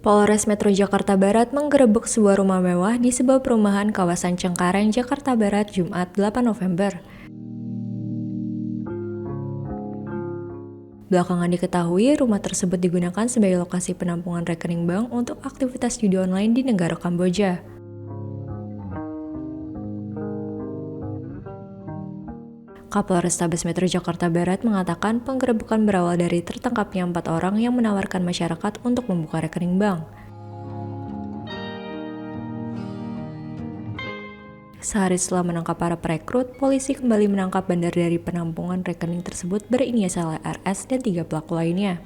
Polres Metro Jakarta Barat menggerebek sebuah rumah mewah di sebuah perumahan kawasan Cengkareng, Jakarta Barat, Jumat 8 November. Belakangan diketahui, rumah tersebut digunakan sebagai lokasi penampungan rekening bank untuk aktivitas judi online di negara Kamboja. Kapolrestabes Metro Jakarta Barat mengatakan penggerebekan berawal dari tertangkapnya 4 orang yang menawarkan masyarakat untuk membuka rekening bank. Sehari setelah menangkap para perekrut, polisi kembali menangkap bandar dari penampungan rekening tersebut berinisial RS dan 3 pelaku lainnya.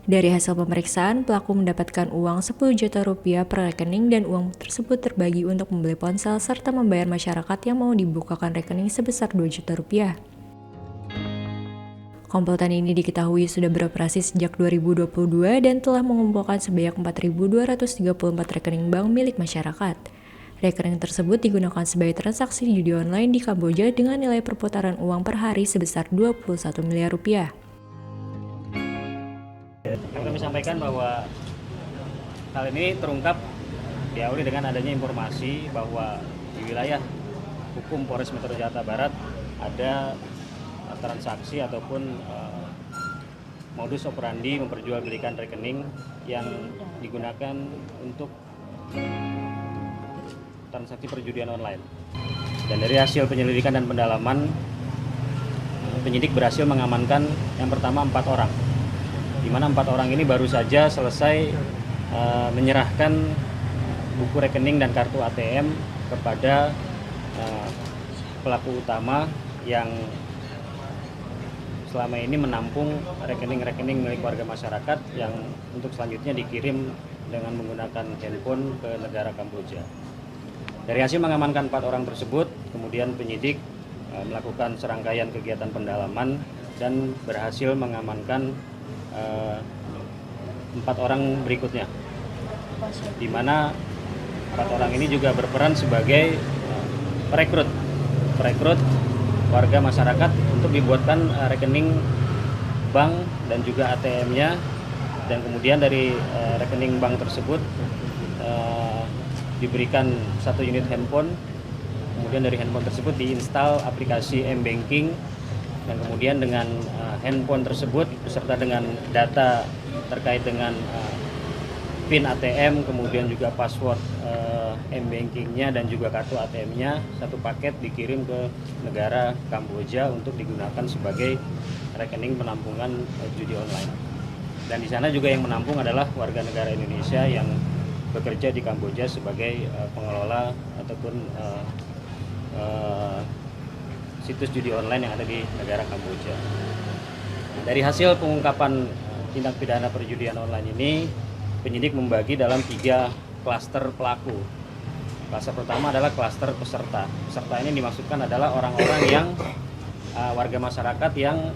Dari hasil pemeriksaan, pelaku mendapatkan uang 10 juta rupiah per rekening dan uang tersebut terbagi untuk membeli ponsel serta membayar masyarakat yang mau dibukakan rekening sebesar 2 juta rupiah. Komplotan ini diketahui sudah beroperasi sejak 2022 dan telah mengumpulkan sebanyak 4.234 rekening bank milik masyarakat. Rekening tersebut digunakan sebagai transaksi judi online di Kamboja dengan nilai perputaran uang per hari sebesar 21 miliar rupiah. Kami sampaikan bahwa hal ini terungkap diawali dengan adanya informasi bahwa di wilayah hukum Polres Metro Jakarta Barat ada transaksi ataupun modus operandi memperjualbelikan rekening yang digunakan untuk transaksi perjudian online. Dan dari hasil penyelidikan dan pendalaman, penyidik berhasil mengamankan yang pertama 4 orang. Di mana 4 orang ini baru saja selesai menyerahkan buku rekening dan kartu ATM kepada pelaku utama yang selama ini menampung rekening-rekening milik warga masyarakat yang untuk selanjutnya dikirim dengan menggunakan handphone ke negara Kamboja. Dari hasil mengamankan 4 orang tersebut, kemudian penyidik melakukan serangkaian kegiatan pendalaman dan berhasil mengamankan 4 orang berikutnya, di mana 4 orang ini juga berperan sebagai perekrut warga masyarakat untuk dibuatkan rekening bank dan juga ATM-nya, dan kemudian dari rekening bank tersebut diberikan 1 unit handphone, kemudian dari handphone tersebut diinstal aplikasi M-Banking, dan kemudian dengan handphone tersebut beserta dengan data terkait dengan PIN ATM, kemudian juga password M-Bankingnya dan juga kartu ATM-nya, satu paket dikirim ke negara Kamboja untuk digunakan sebagai rekening penampungan judi online. Dan di sana juga yang menampung adalah warga negara Indonesia yang bekerja di Kamboja sebagai pengelola ataupun situs judi online yang ada di negara Kamboja. Dari hasil pengungkapan tindak pidana perjudian online ini, penyidik membagi dalam 3 klaster pelaku. Klaster pertama adalah klaster peserta. Peserta ini dimaksudkan adalah orang-orang yang warga masyarakat yang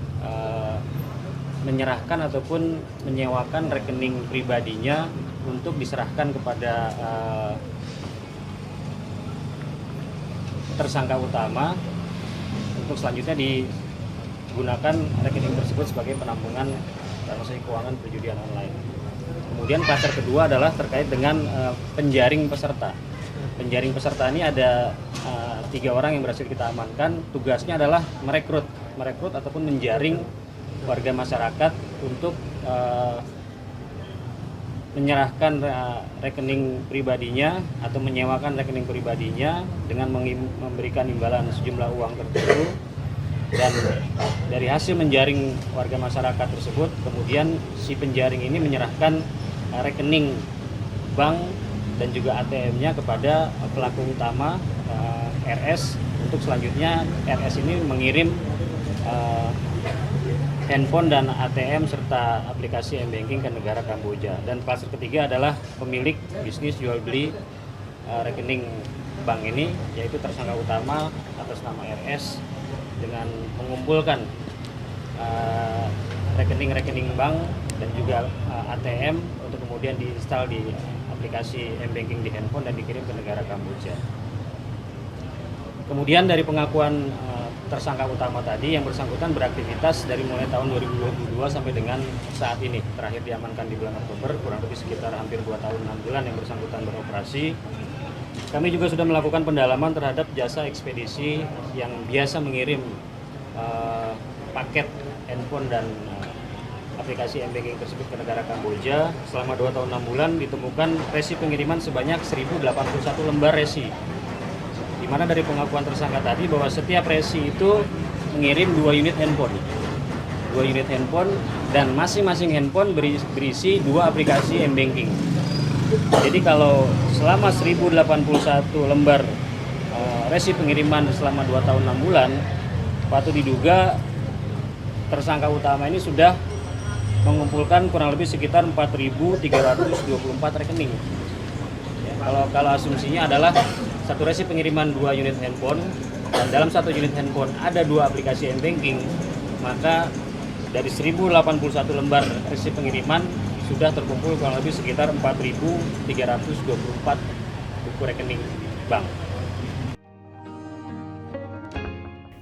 menyerahkan ataupun menyewakan rekening pribadinya untuk diserahkan kepada tersangka utama untuk selanjutnya digunakan rekening tersebut sebagai penampungan transaksi keuangan perjudian online. Kemudian klaster kedua adalah terkait dengan penjaring peserta. Penjaring peserta ini ada 3 orang yang berhasil kita amankan. Tugasnya adalah merekrut ataupun menjaring warga masyarakat untuk menyerahkan rekening pribadinya atau menyewakan rekening pribadinya dengan memberikan imbalan sejumlah uang tertentu. Dan dari hasil menjaring warga masyarakat tersebut, kemudian si penjaring ini menyerahkan rekening bank dan juga ATM-nya kepada pelaku utama RS, untuk selanjutnya RS ini mengirim handphone dan ATM serta aplikasi M-Banking ke negara Kamboja. Dan klaster ketiga adalah pemilik bisnis jual beli rekening bank ini, yaitu tersangka utama atas nama RS dengan mengumpulkan rekening-rekening bank dan juga ATM untuk kemudian diinstal di aplikasi M-Banking di handphone dan dikirim ke negara Kamboja. Kemudian dari pengakuan tersangka utama tadi yang bersangkutan beraktivitas dari mulai tahun 2022 sampai dengan saat ini. Terakhir diamankan di bulan Oktober, kurang lebih sekitar hampir 2 tahun 6 bulan yang bersangkutan beroperasi. Kami juga sudah melakukan pendalaman terhadap jasa ekspedisi yang biasa mengirim paket handphone dan aplikasi M-Banking tersebut ke negara Kamboja. Selama 2 tahun 6 bulan ditemukan resi pengiriman sebanyak 1081 lembar resi. Di mana dari pengakuan tersangka tadi bahwa setiap resi itu mengirim 2 unit handphone. 2 unit handphone dan masing-masing handphone berisi 2 aplikasi M-Banking. Jadi kalau selama 1081 lembar resi pengiriman selama 2 tahun 6 bulan, patut diduga tersangka utama ini sudah mengumpulkan kurang lebih sekitar 4.324 rekening. Ya, kalau asumsinya adalah satu resi pengiriman 2 unit handphone dan dalam satu unit handphone ada 2 aplikasi M-Banking, maka dari 1081 lembar resi pengiriman sudah terkumpul kurang lebih sekitar 4.324 buku rekening bank.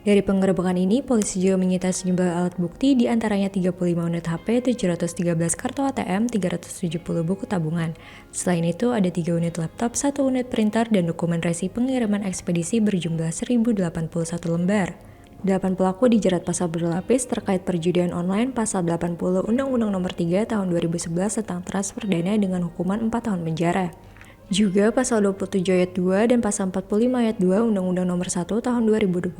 Dari penggerebekan ini, polisi juga menyita sejumlah alat bukti, diantaranya 35 unit HP, 713 kartu ATM, 370 buku tabungan. Selain itu, ada 3 unit laptop, 1 unit printer, dan dokumen resi pengiriman ekspedisi berjumlah 1081 lembar. 8 pelaku dijerat pasal berlapis terkait perjudian online pasal 80 Undang-Undang Nomor 3 Tahun 2011 tentang transfer dana dengan hukuman 4 tahun penjara. Juga pasal 27 ayat 2 dan pasal 45 ayat 2 Undang-Undang Nomor 1 Tahun 2024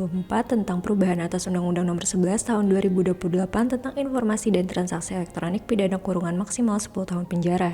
tentang perubahan atas Undang-Undang Nomor 11 Tahun 2028 tentang informasi dan transaksi elektronik pidana kurungan maksimal 10 tahun penjara.